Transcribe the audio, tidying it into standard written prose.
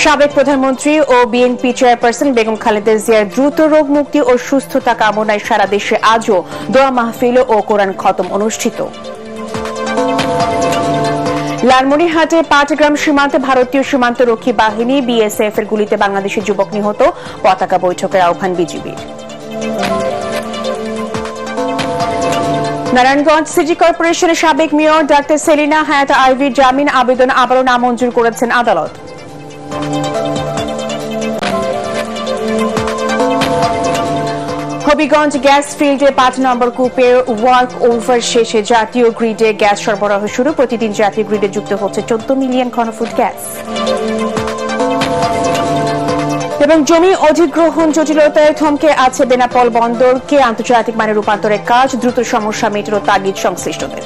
সাবেক প্রধানমন্ত্রী ও BNP chairperson Begum Khaleda জিয়ার দ্রুত রোগ মুক্তি ও সুস্থতা কামনায় সারা দেশে আজও দোয়া মাহফিল ও কোরআন খতম অনুষ্ঠিত। লালমনিরহাটে পাটগ্রাম সীমান্তে ভারতীয় সীমান্তরক্ষী বাহিনী বিএসএফ এর গুলিতে বাংলাদেশের যুবক নিহত, পতাকা বৈঠকের আহ্বান বিজিবির। নারায়ণগঞ্জ সিটি কর্পোরেশনের সাবেক মেয়র ডাক্তার সেলিনা হায়াত আইভির জামিন আবেদন আবারও নামঞ্জুর করেছেন আদালত। হবিগঞ্জ গ্যাস ফিল্ডে ৫ নম্বর কূপের ওয়ার্ক ওভার শেষে জাতীয় গ্রিডে গ্যাস সরবরাহ শুরু। প্রতিদিন জাতীয় গ্রিডে যুক্ত হচ্ছে ১৪ মিলিয়ন ঘনফুট গ্যাস। এবং জমি অধিগ্রহণ জটিলতায় থমকে আছে বেনাপোল বন্দরকে আন্তর্জাতিক মানে রূপান্তরের কাজ, দ্রুত সমস্যা মেটানোর তাগিদ সংশ্লিষ্টদের।